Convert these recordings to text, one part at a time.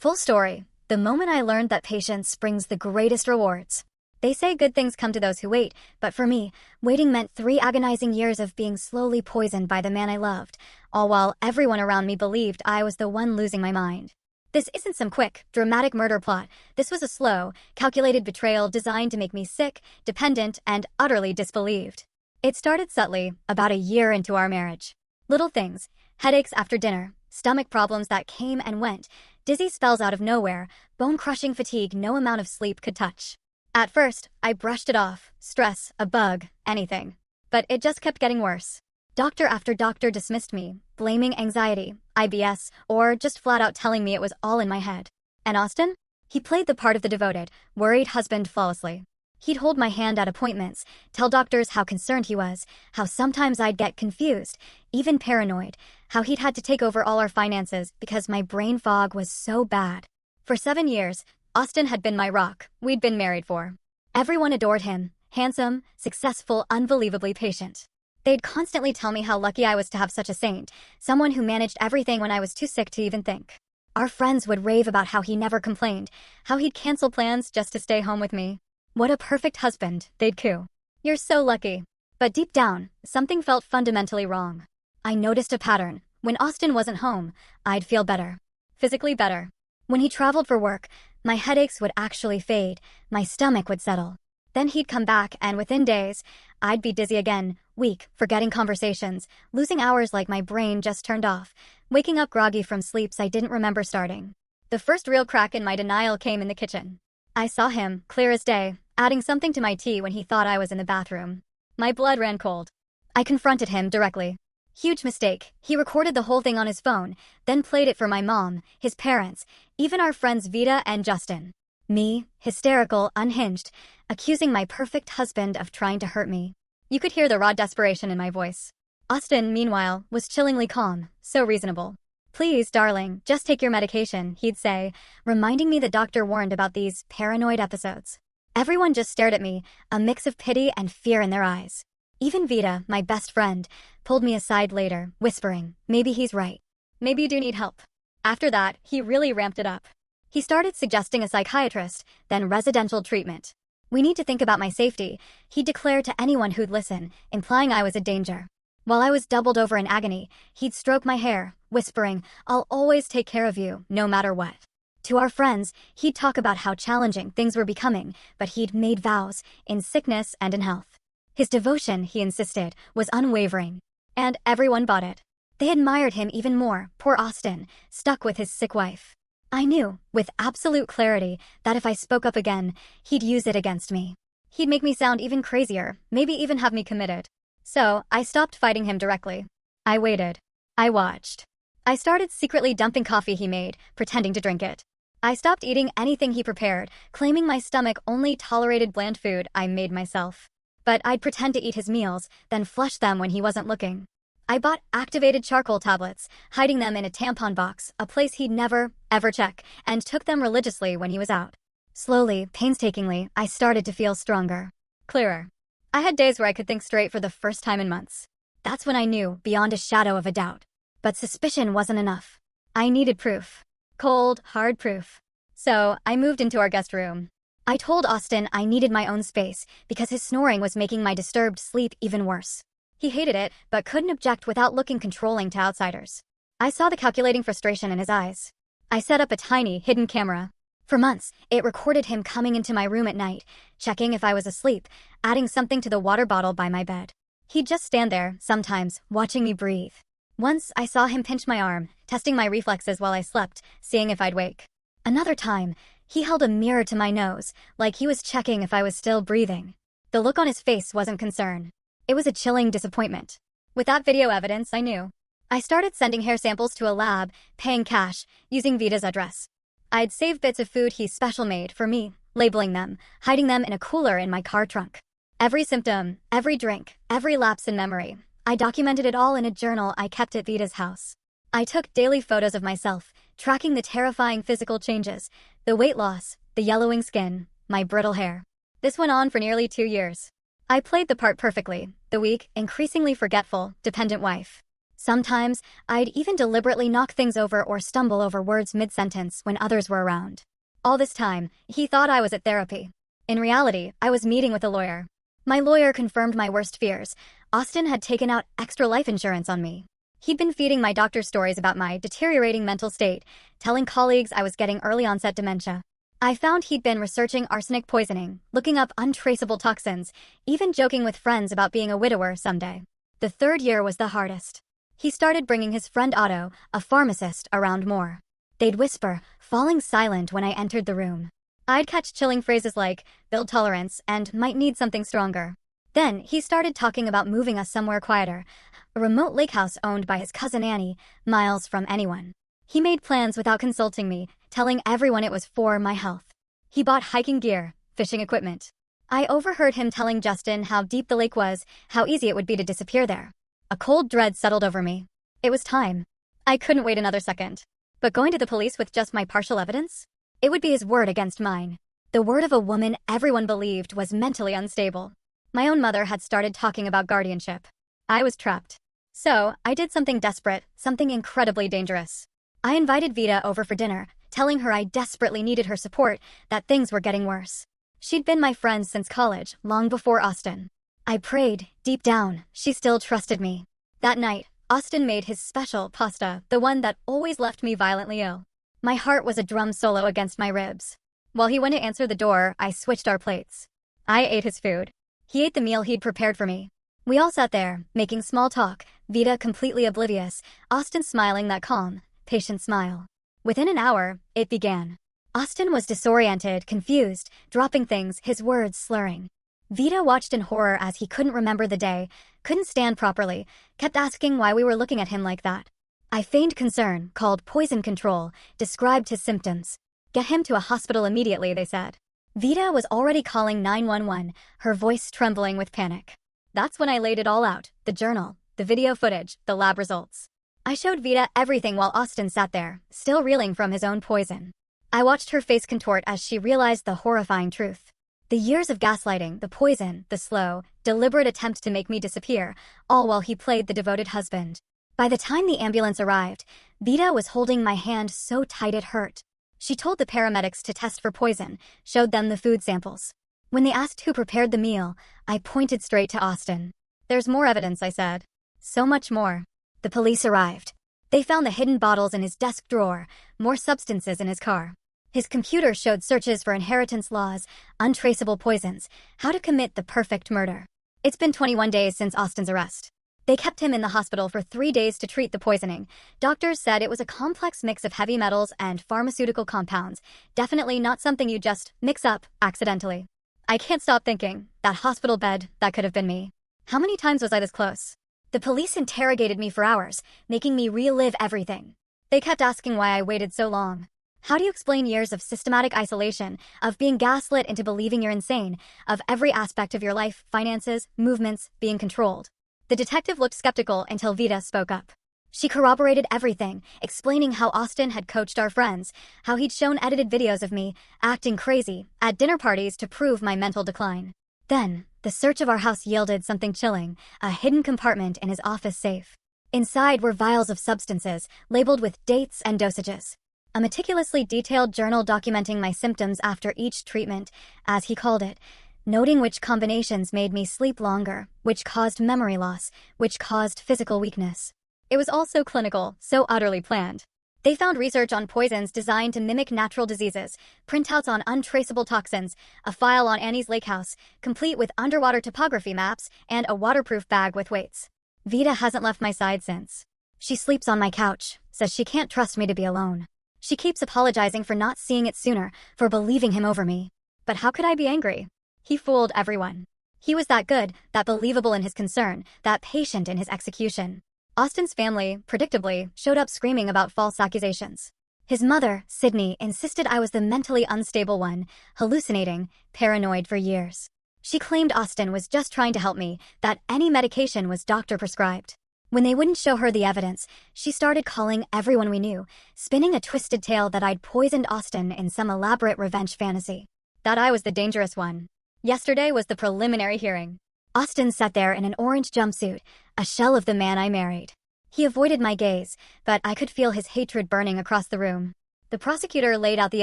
Full story. The moment I learned that patience brings the greatest rewards. They say good things come to those who wait, but for me, waiting meant 3 agonizing years of being slowly poisoned by the man I loved, all while everyone around me believed I was the one losing my mind. This isn't some quick, dramatic murder plot. This was a slow, calculated betrayal designed to make me sick, dependent, and utterly disbelieved. It started subtly, about a year into our marriage. Little things, headaches after dinner, stomach problems that came and went, dizzy spells out of nowhere, bone-crushing fatigue no amount of sleep could touch. At first, I brushed it off, stress, a bug, anything. But it just kept getting worse. Doctor after doctor dismissed me, blaming anxiety, IBS, or just flat out telling me it was all in my head. And Austin? He played the part of the devoted, worried husband flawlessly. He'd hold my hand at appointments, tell doctors how concerned he was, how sometimes I'd get confused, even paranoid, how he'd had to take over all our finances because my brain fog was so bad. For 7 years, Austin had been my rock. We'd been married for. Everyone adored him, handsome, successful, unbelievably patient. They'd constantly tell me how lucky I was to have such a saint, someone who managed everything when I was too sick to even think. Our friends would rave about how he never complained, how he'd cancel plans just to stay home with me. What a perfect husband, they'd coo. You're so lucky. But deep down, something felt fundamentally wrong. I noticed a pattern. When Austin wasn't home, I'd feel better. Physically better. When he traveled for work, my headaches would actually fade, my stomach would settle. Then he'd come back and within days, I'd be dizzy again, weak, forgetting conversations, losing hours like my brain just turned off, waking up groggy from sleeps I didn't remember starting. The first real crack in my denial came in the kitchen. I saw him, clear as day, adding something to my tea when he thought I was in the bathroom. My blood ran cold. I confronted him directly. Huge mistake. He recorded the whole thing on his phone, then played it for my mom, his parents, even our friends Vita and Justin. Me, hysterical, unhinged, accusing my perfect husband of trying to hurt me. You could hear the raw desperation in my voice. Austin, meanwhile, was chillingly calm, so reasonable. Please, darling, just take your medication, he'd say, reminding me the doctor warned about these paranoid episodes. Everyone just stared at me, a mix of pity and fear in their eyes. Even Vita, my best friend, pulled me aside later, whispering, maybe he's right. Maybe you do need help. After that, he really ramped it up. He started suggesting a psychiatrist, then residential treatment. We need to think about my safety, he declared to anyone who'd listen, implying I was a danger. While I was doubled over in agony, he'd stroke my hair, whispering, I'll always take care of you, no matter what. To our friends, he'd talk about how challenging things were becoming, but he'd made vows, in sickness and in health. His devotion, he insisted, was unwavering. And everyone bought it. They admired him even more, poor Austin, stuck with his sick wife. I knew, with absolute clarity, that if I spoke up again, he'd use it against me. He'd make me sound even crazier, maybe even have me committed. So, I stopped fighting him directly. I waited. I watched. I started secretly dumping coffee he made, pretending to drink it. I stopped eating anything he prepared, claiming my stomach only tolerated bland food I made myself. But I'd pretend to eat his meals, then flush them when he wasn't looking. I bought activated charcoal tablets, hiding them in a tampon box, a place he'd never, ever check, and took them religiously when he was out. Slowly, painstakingly, I started to feel stronger. Clearer. I had days where I could think straight for the first time in months. That's when I knew, beyond a shadow of a doubt. But suspicion wasn't enough. I needed proof. Cold, hard proof. So, I moved into our guest room. I told Austin I needed my own space because his snoring was making my disturbed sleep even worse. He hated it, but couldn't object without looking controlling to outsiders. I saw the calculating frustration in his eyes. I set up a tiny, hidden camera. For months, it recorded him coming into my room at night, checking if I was asleep, adding something to the water bottle by my bed. He'd just stand there, sometimes, watching me breathe. Once, I saw him pinch my arm, testing my reflexes while I slept, seeing if I'd wake. Another time, he held a mirror to my nose, like he was checking if I was still breathing. The look on his face wasn't concern. It was a chilling disappointment. With that video evidence, I knew. I started sending hair samples to a lab, paying cash, using Vita's address. I'd save bits of food he special made for me, labeling them, hiding them in a cooler in my car trunk. Every symptom, every drink, every lapse in memory. I documented it all in a journal I kept at Vita's house. I took daily photos of myself, tracking the terrifying physical changes, the weight loss, the yellowing skin, my brittle hair. This went on for nearly 2 years. I played the part perfectly, the weak, increasingly forgetful, dependent wife. Sometimes, I'd even deliberately knock things over or stumble over words mid-sentence when others were around. All this time, he thought I was at therapy. In reality, I was meeting with a lawyer. My lawyer confirmed my worst fears. Austin had taken out extra life insurance on me. He'd been feeding my doctor stories about my deteriorating mental state, telling colleagues I was getting early-onset dementia. I found he'd been researching arsenic poisoning, looking up untraceable toxins, even joking with friends about being a widower someday. The third year was the hardest. He started bringing his friend Otto, a pharmacist, around more. They'd whisper, falling silent when I entered the room. I'd catch chilling phrases like, build tolerance, and might need something stronger. Then, he started talking about moving us somewhere quieter, a remote lake house owned by his cousin Annie, miles from anyone. He made plans without consulting me, telling everyone it was for my health. He bought hiking gear, fishing equipment. I overheard him telling Justin how deep the lake was, how easy it would be to disappear there. A cold dread settled over me. It was time. I couldn't wait another second. But going to the police with just my partial evidence? It would be his word against mine. The word of a woman everyone believed was mentally unstable. My own mother had started talking about guardianship. I was trapped. So, I did something desperate, something incredibly dangerous. I invited Vita over for dinner, telling her I desperately needed her support, that things were getting worse. She'd been my friend since college, long before Austin. I prayed, deep down, she still trusted me. That night, Austin made his special pasta, the one that always left me violently ill. My heart was a drum solo against my ribs. While he went to answer the door, I switched our plates. I ate his food. He ate the meal he'd prepared for me. We all sat there, making small talk, Vita completely oblivious, Austin smiling that calm, patient smile. Within an hour, it began. Austin was disoriented, confused, dropping things, his words slurring. Vita watched in horror as he couldn't remember the day, couldn't stand properly, kept asking why we were looking at him like that. I feigned concern, called poison control, described his symptoms. Get him to a hospital immediately, they said. Vita was already calling 911, her voice trembling with panic. That's when I laid it all out, the journal, the video footage, the lab results. I showed Vita everything while Austin sat there, still reeling from his own poison. I watched her face contort as she realized the horrifying truth. The years of gaslighting, the poison, the slow, deliberate attempt to make me disappear, all while he played the devoted husband. By the time the ambulance arrived, Vita was holding my hand so tight it hurt. She told the paramedics to test for poison, showed them the food samples. When they asked who prepared the meal, I pointed straight to Austin. There's more evidence, I said. So much more. The police arrived. They found the hidden bottles in his desk drawer, more substances in his car. His computer showed searches for inheritance laws, untraceable poisons, how to commit the perfect murder. It's been 21 days since Austin's arrest. They kept him in the hospital for 3 days to treat the poisoning. Doctors said it was a complex mix of heavy metals and pharmaceutical compounds, definitely not something you just mix up accidentally. I can't stop thinking, that hospital bed, that could have been me. How many times was I this close? The police interrogated me for hours, making me relive everything. They kept asking why I waited so long. How do you explain years of systematic isolation, of being gaslit into believing you're insane, of every aspect of your life, finances, movements, being controlled? The detective looked skeptical until Vita spoke up. She corroborated everything, explaining how Austin had coached our friends, how he'd shown edited videos of me, acting crazy, at dinner parties to prove my mental decline. Then, the search of our house yielded something chilling, a hidden compartment in his office safe. Inside were vials of substances, labeled with dates and dosages. A meticulously detailed journal documenting my symptoms after each treatment, as he called it, noting which combinations made me sleep longer, which caused memory loss, which caused physical weakness. It was all so clinical, so utterly planned. They found research on poisons designed to mimic natural diseases, printouts on untraceable toxins, a file on Annie's lake house, complete with underwater topography maps, and a waterproof bag with weights. Vita hasn't left my side since. She sleeps on my couch, says she can't trust me to be alone. She keeps apologizing for not seeing it sooner, for believing him over me. But how could I be angry? He fooled everyone. He was that good, that believable in his concern, that patient in his execution. Austin's family, predictably, showed up screaming about false accusations. His mother, Sydney, insisted I was the mentally unstable one, hallucinating, paranoid for years. She claimed Austin was just trying to help me, that any medication was doctor-prescribed. When they wouldn't show her the evidence, she started calling everyone we knew, spinning a twisted tale that I'd poisoned Austin in some elaborate revenge fantasy. That I was the dangerous one. Yesterday was the preliminary hearing. Austin sat there in an orange jumpsuit, a shell of the man I married. He avoided my gaze, but I could feel his hatred burning across the room. The prosecutor laid out the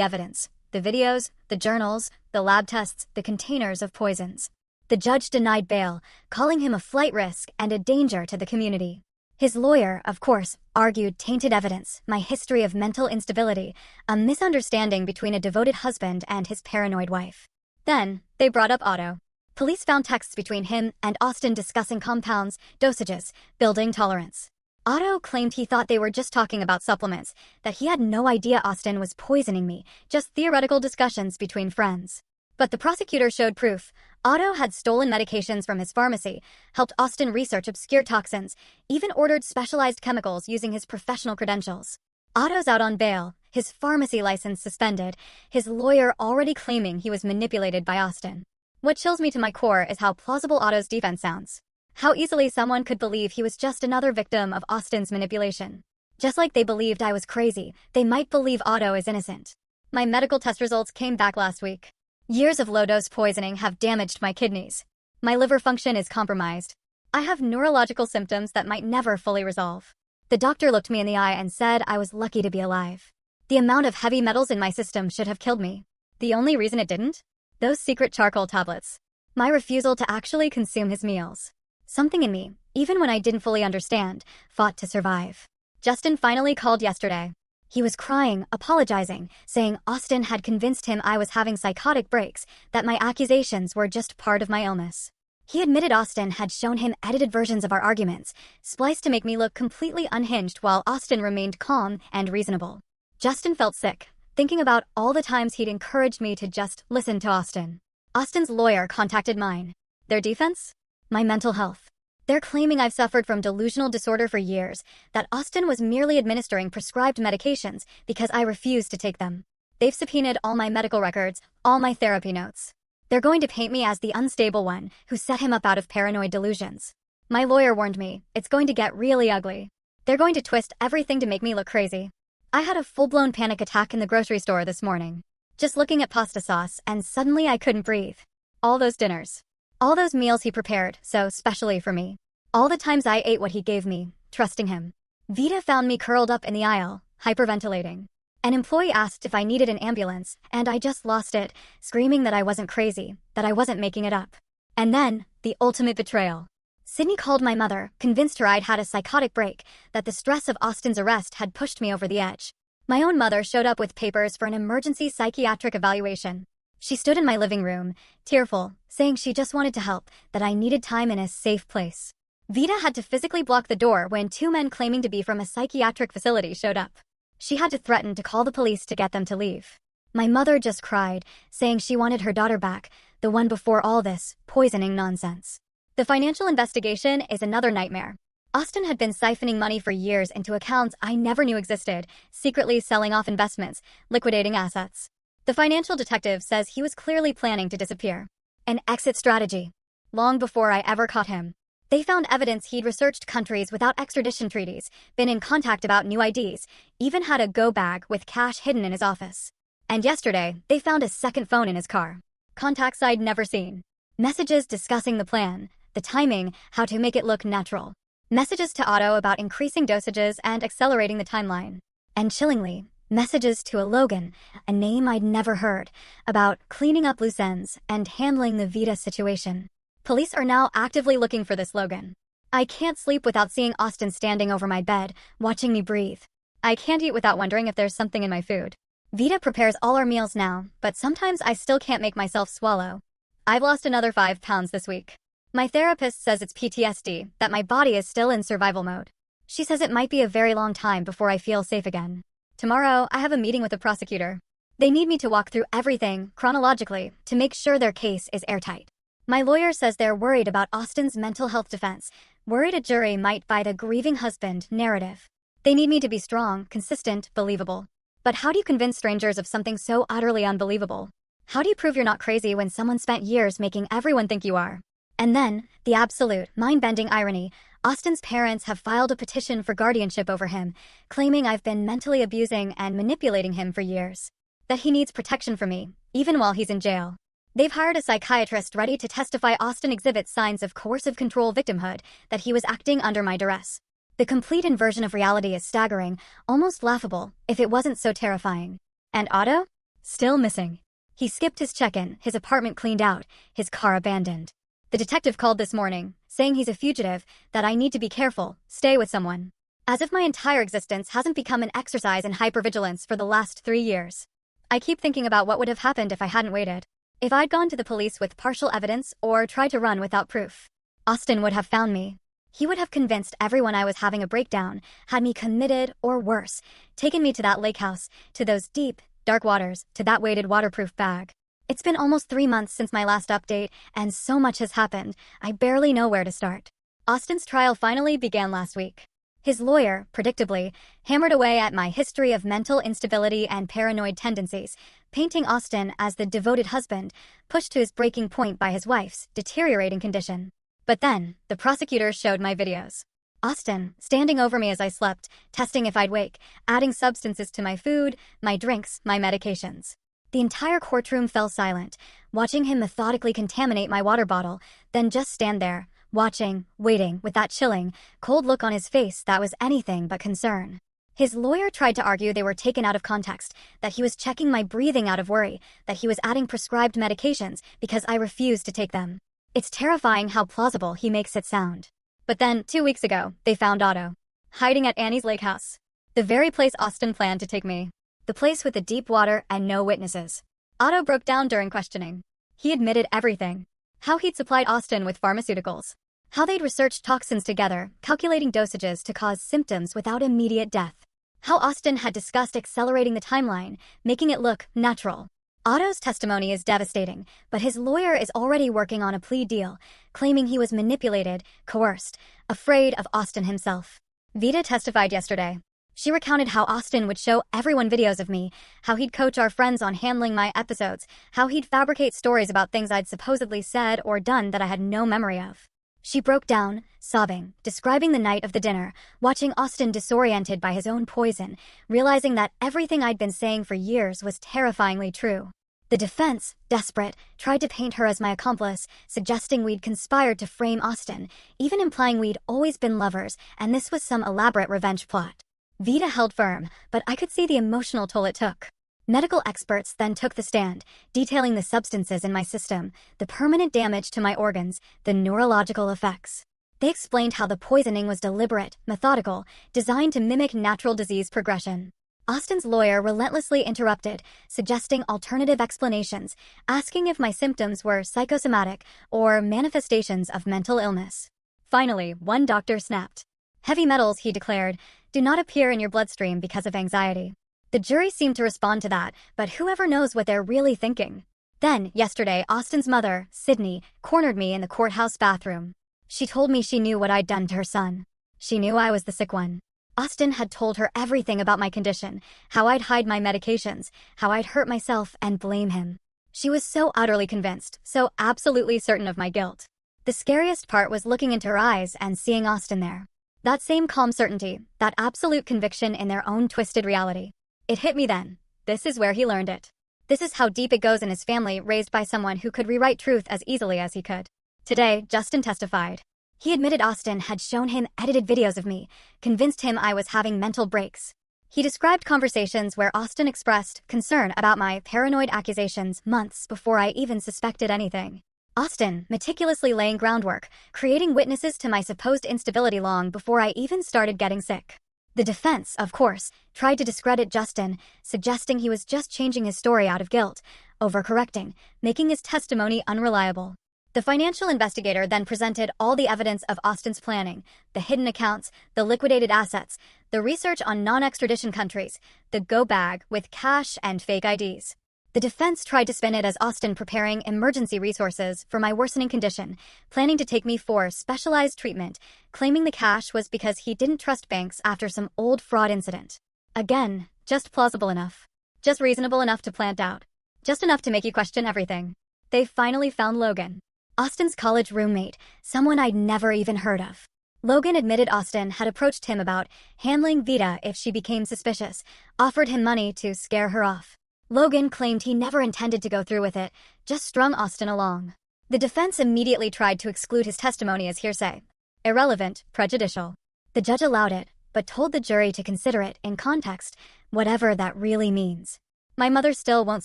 evidence: the videos, the journals, the lab tests, the containers of poisons. The judge denied bail, calling him a flight risk and a danger to the community. His lawyer, of course, argued tainted evidence, my history of mental instability, a misunderstanding between a devoted husband and his paranoid wife. Then, they brought up Otto. Police found texts between him and Austin discussing compounds, dosages, building tolerance. Otto claimed he thought they were just talking about supplements, that he had no idea Austin was poisoning me, just theoretical discussions between friends. But the prosecutor showed proof. Otto had stolen medications from his pharmacy, helped Austin research obscure toxins, even ordered specialized chemicals using his professional credentials. Otto's out on bail, his pharmacy license suspended, his lawyer already claiming he was manipulated by Austin. What chills me to my core is how plausible Otto's defense sounds. How easily someone could believe he was just another victim of Austin's manipulation. Just like they believed I was crazy, they might believe Otto is innocent. My medical test results came back last week. Years of low-dose poisoning have damaged my kidneys. My liver function is compromised. I have neurological symptoms that might never fully resolve. The doctor looked me in the eye and said I was lucky to be alive. The amount of heavy metals in my system should have killed me. The only reason it didn't? Those secret charcoal tablets. My refusal to actually consume his meals. Something in me, even when I didn't fully understand, fought to survive. Justin finally called yesterday. He was crying, apologizing, saying Austin had convinced him I was having psychotic breaks, that my accusations were just part of my illness. He admitted Austin had shown him edited versions of our arguments, spliced to make me look completely unhinged while Austin remained calm and reasonable. Justin felt sick, thinking about all the times he'd encouraged me to just listen to Austin. Austin's lawyer contacted mine. Their defense? My mental health. They're claiming I've suffered from delusional disorder for years, that Austin was merely administering prescribed medications because I refused to take them. They've subpoenaed all my medical records, all my therapy notes. They're going to paint me as the unstable one who set him up out of paranoid delusions. My lawyer warned me, it's going to get really ugly. They're going to twist everything to make me look crazy. I had a full-blown panic attack in the grocery store this morning. Just looking at pasta sauce, and suddenly I couldn't breathe. All those dinners. All those meals he prepared, so specially for me. All the times I ate what he gave me, trusting him. Vita found me curled up in the aisle, hyperventilating. An employee asked if I needed an ambulance, and I just lost it, screaming that I wasn't crazy, that I wasn't making it up. And then, the ultimate betrayal. Sydney called my mother, convinced her I'd had a psychotic break, that the stress of Austin's arrest had pushed me over the edge. My own mother showed up with papers for an emergency psychiatric evaluation. She stood in my living room, tearful, saying she just wanted to help, that I needed time in a safe place. Vita had to physically block the door when two men claiming to be from a psychiatric facility showed up. She had to threaten to call the police to get them to leave. My mother just cried, saying she wanted her daughter back, the one before all this poisoning nonsense. The financial investigation is another nightmare. Austin had been siphoning money for years into accounts I never knew existed, secretly selling off investments, liquidating assets. The financial detective says he was clearly planning to disappear. An exit strategy. Long before I ever caught him. They found evidence he'd researched countries without extradition treaties, been in contact about new IDs, even had a go bag with cash hidden in his office. And yesterday, they found a second phone in his car. Contacts I'd never seen. Messages discussing the plan, the timing, how to make it look natural. Messages to Otto about increasing dosages and accelerating the timeline. And chillingly, messages to a Logan, a name I'd never heard, about cleaning up loose ends and handling the Vita situation. Police are now actively looking for this Logan. I can't sleep without seeing Austin standing over my bed, watching me breathe. I can't eat without wondering if there's something in my food. Vita prepares all our meals now, but sometimes I still can't make myself swallow. I've lost another 5 pounds this week. My therapist says it's PTSD, that my body is still in survival mode. She says it might be a very long time before I feel safe again. Tomorrow, I have a meeting with the prosecutor. They need me to walk through everything, chronologically, to make sure their case is airtight. My lawyer says they're worried about Austin's mental health defense, worried a jury might buy the grieving husband narrative. They need me to be strong, consistent, believable. But how do you convince strangers of something so utterly unbelievable? How do you prove you're not crazy when someone spent years making everyone think you are? And then, the absolute, mind-bending irony, Austin's parents have filed a petition for guardianship over him, claiming I've been mentally abusing and manipulating him for years. That he needs protection from me, even while he's in jail. They've hired a psychiatrist ready to testify Austin exhibits signs of coercive control victimhood, that he was acting under my duress. The complete inversion of reality is staggering, almost laughable, if it wasn't so terrifying. And Otto? Still missing. He skipped his check-in, his apartment cleaned out, his car abandoned. The detective called this morning, saying he's a fugitive, that I need to be careful, stay with someone. As if my entire existence hasn't become an exercise in hypervigilance for the last 3 years. I keep thinking about what would have happened if I hadn't waited. If I'd gone to the police with partial evidence or tried to run without proof. Austin would have found me. He would have convinced everyone I was having a breakdown, had me committed or worse, taken me to that lake house, to those deep, dark waters, to that weighted waterproof bag. It's been almost 3 months since my last update, and so much has happened, I barely know where to start. Austin's trial finally began last week. His lawyer, predictably, hammered away at my history of mental instability and paranoid tendencies, painting Austin as the devoted husband, pushed to his breaking point by his wife's deteriorating condition. But then, the prosecutors showed my videos. Austin, standing over me as I slept, testing if I'd wake, adding substances to my food, my drinks, my medications. The entire courtroom fell silent, watching him methodically contaminate my water bottle, then just stand there, watching, waiting, with that chilling, cold look on his face that was anything but concern. His lawyer tried to argue they were taken out of context, that he was checking my breathing out of worry, that he was adding prescribed medications because I refused to take them. It's terrifying how plausible he makes it sound. But then, 2 weeks ago, they found Otto. Hiding at Annie's lake house. The very place Austin planned to take me. The place with the deep water and no witnesses. Otto broke down during questioning. He admitted everything. How he'd supplied Austin with pharmaceuticals. How they'd researched toxins together, calculating dosages to cause symptoms without immediate death. How Austin had discussed accelerating the timeline, making it look natural. Otto's testimony is devastating, but his lawyer is already working on a plea deal, claiming he was manipulated, coerced, afraid of Austin himself. Vita testified yesterday. She recounted how Austin would show everyone videos of me, how he'd coach our friends on handling my episodes, how he'd fabricate stories about things I'd supposedly said or done that I had no memory of. She broke down, sobbing, describing the night of the dinner, watching Austin disoriented by his own poison, realizing that everything I'd been saying for years was terrifyingly true. The defense, desperate, tried to paint her as my accomplice, suggesting we'd conspired to frame Austin, even implying we'd always been lovers and this was some elaborate revenge plot. Vita held firm, but I could see the emotional toll it took. Medical experts then took the stand, detailing the substances in my system, the permanent damage to my organs, the neurological effects. They explained how the poisoning was deliberate, methodical, designed to mimic natural disease progression. Austin's lawyer relentlessly interrupted, suggesting alternative explanations, asking if my symptoms were psychosomatic or manifestations of mental illness. Finally, one doctor snapped. Heavy metals, he declared, do not appear in your bloodstream because of anxiety. The jury seemed to respond to that, but whoever knows what they're really thinking. Then, yesterday, Austin's mother, Sydney, cornered me in the courthouse bathroom. She told me she knew what I'd done to her son. She knew I was the sick one. Austin had told her everything about my condition, how I'd hide my medications, how I'd hurt myself and blame him. She was so utterly convinced, so absolutely certain of my guilt. The scariest part was looking into her eyes and seeing Austin there. That same calm certainty, that absolute conviction in their own twisted reality. It hit me then. This is where he learned it. This is how deep it goes in his family, raised by someone who could rewrite truth as easily as he could. Today, Justin testified. He admitted Austin had shown him edited videos of me, convinced him I was having mental breaks. He described conversations where Austin expressed concern about my paranoid accusations months before I even suspected anything. Austin, meticulously laying groundwork, creating witnesses to my supposed instability long before I even started getting sick. The defense, of course, tried to discredit Justin, suggesting he was just changing his story out of guilt, overcorrecting, making his testimony unreliable. The financial investigator then presented all the evidence of Austin's planning, the hidden accounts, the liquidated assets, the research on non-extradition countries, the go bag with cash and fake IDs. The defense tried to spin it as Austin preparing emergency resources for my worsening condition, planning to take me for specialized treatment, claiming the cash was because he didn't trust banks after some old fraud incident. Again, just plausible enough. Just reasonable enough to plant out. Just enough to make you question everything. They finally found Logan. Austin's college roommate, someone I'd never even heard of. Logan admitted Austin had approached him about handling Vita if she became suspicious, offered him money to scare her off. Logan claimed he never intended to go through with it, just strung Austin along. The defense immediately tried to exclude his testimony as hearsay. Irrelevant, prejudicial. The judge allowed it, but told the jury to consider it in context, whatever that really means. My mother still won't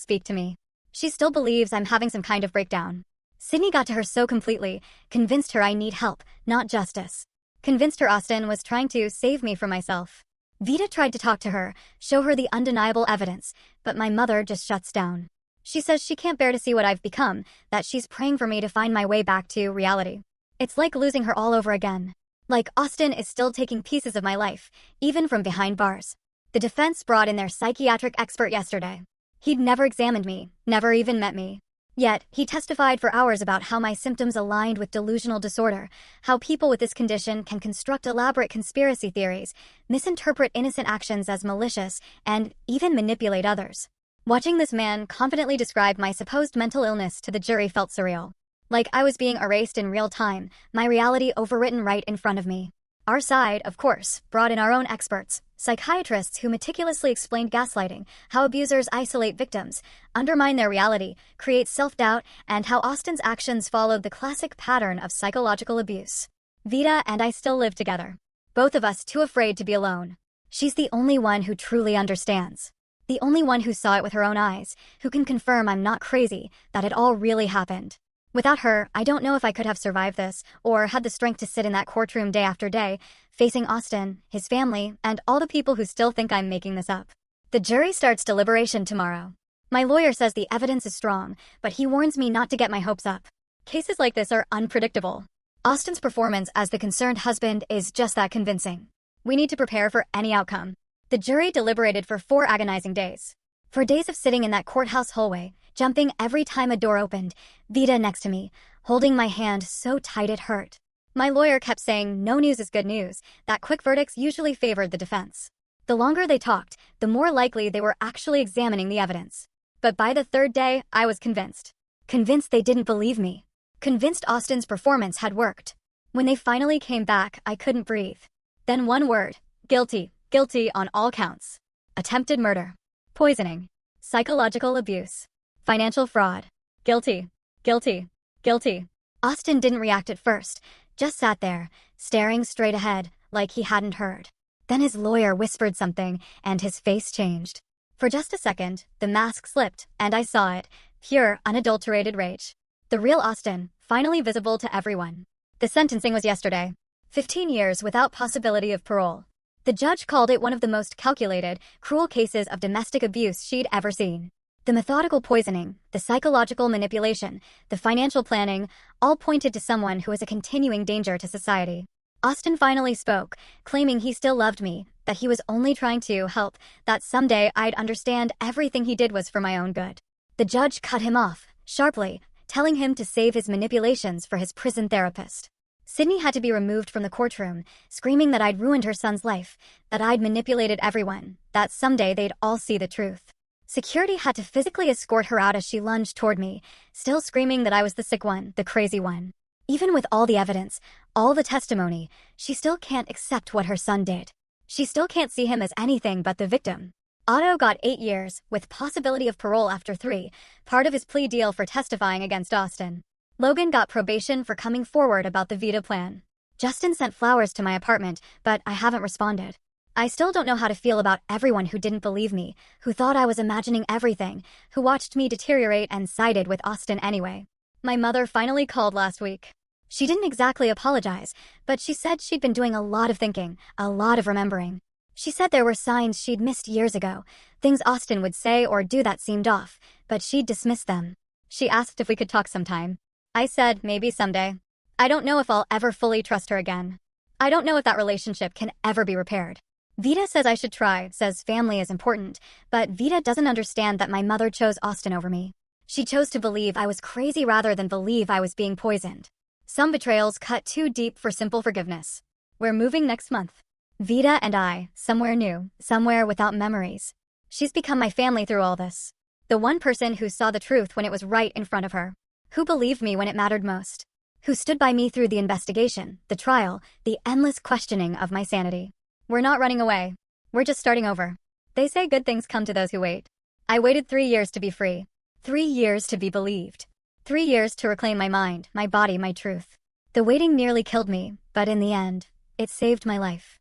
speak to me. She still believes I'm having some kind of breakdown. Sydney got to her so completely, convinced her I need help, not justice. Convinced her Austin was trying to save me from myself. Vita tried to talk to her, show her the undeniable evidence, but my mother just shuts down. She says she can't bear to see what I've become, that she's praying for me to find my way back to reality. It's like losing her all over again. Like Austin is still taking pieces of my life, even from behind bars. The defense brought in their psychiatric expert yesterday. He'd never examined me, never even met me. Yet, he testified for hours about how my symptoms aligned with delusional disorder, how people with this condition can construct elaborate conspiracy theories, misinterpret innocent actions as malicious, and even manipulate others. Watching this man confidently describe my supposed mental illness to the jury felt surreal. Like I was being erased in real time, my reality overwritten right in front of me. Our side, of course, brought in our own experts, psychiatrists who meticulously explained gaslighting, how abusers isolate victims, undermine their reality, create self-doubt, and how Austin's actions followed the classic pattern of psychological abuse. Vita and I still live together. Both of us too afraid to be alone. She's the only one who truly understands. The only one who saw it with her own eyes, who can confirm I'm not crazy, that it all really happened. Without her, I don't know if I could have survived this, or had the strength to sit in that courtroom day after day, facing Austin, his family, and all the people who still think I'm making this up. The jury starts deliberation tomorrow. My lawyer says the evidence is strong, but he warns me not to get my hopes up. Cases like this are unpredictable. Austin's performance as the concerned husband is just that convincing. We need to prepare for any outcome. The jury deliberated for 4 agonizing days. For days of sitting in that courthouse hallway, jumping every time a door opened, Vita next to me, holding my hand so tight it hurt. My lawyer kept saying no news is good news, that quick verdicts usually favored the defense. The longer they talked, the more likely they were actually examining the evidence. But by the 3rd day, I was convinced. Convinced they didn't believe me. Convinced Austin's performance had worked. When they finally came back, I couldn't breathe. Then one word: guilty. Guilty on all counts. Attempted murder. Poisoning. Psychological abuse. Financial fraud. Guilty. Guilty. Guilty. Austin didn't react at first, just sat there, staring straight ahead, like he hadn't heard. Then his lawyer whispered something, and his face changed. For just a second, the mask slipped, and I saw it, pure, unadulterated rage. The real Austin, finally visible to everyone. The sentencing was yesterday. 15 years without possibility of parole. The judge called it one of the most calculated, cruel cases of domestic abuse she'd ever seen. The methodical poisoning, the psychological manipulation, the financial planning, all pointed to someone who was a continuing danger to society. Austin finally spoke, claiming he still loved me, that he was only trying to help, that someday I'd understand everything he did was for my own good. The judge cut him off, sharply, telling him to save his manipulations for his prison therapist. Sydney had to be removed from the courtroom, screaming that I'd ruined her son's life, that I'd manipulated everyone, that someday they'd all see the truth. Security had to physically escort her out as she lunged toward me, still screaming that I was the sick one, the crazy one. Even with all the evidence, all the testimony, she still can't accept what her son did. She still can't see him as anything but the victim. Otto got 8 years, with possibility of parole after 3, part of his plea deal for testifying against Austin. Logan got probation for coming forward about the Vita plan. Justin sent flowers to my apartment, but I haven't responded. I still don't know how to feel about everyone who didn't believe me, who thought I was imagining everything, who watched me deteriorate and sided with Austin anyway. My mother finally called last week. She didn't exactly apologize, but she said she'd been doing a lot of thinking, a lot of remembering. She said there were signs she'd missed years ago, things Austin would say or do that seemed off, but she'd dismissed them. She asked if we could talk sometime. I said maybe someday. I don't know if I'll ever fully trust her again. I don't know if that relationship can ever be repaired. Vita says I should try, says family is important, but Vita doesn't understand that my mother chose Austin over me. She chose to believe I was crazy rather than believe I was being poisoned. Some betrayals cut too deep for simple forgiveness. We're moving next month. Vita and I, somewhere new, somewhere without memories. She's become my family through all this. The one person who saw the truth when it was right in front of her. Who believed me when it mattered most? Who stood by me through the investigation, the trial, the endless questioning of my sanity? We're not running away. We're just starting over. They say good things come to those who wait. I waited 3 years to be free. 3 years to be believed. 3 years to reclaim my mind, my body, my truth. The waiting nearly killed me, but in the end, it saved my life.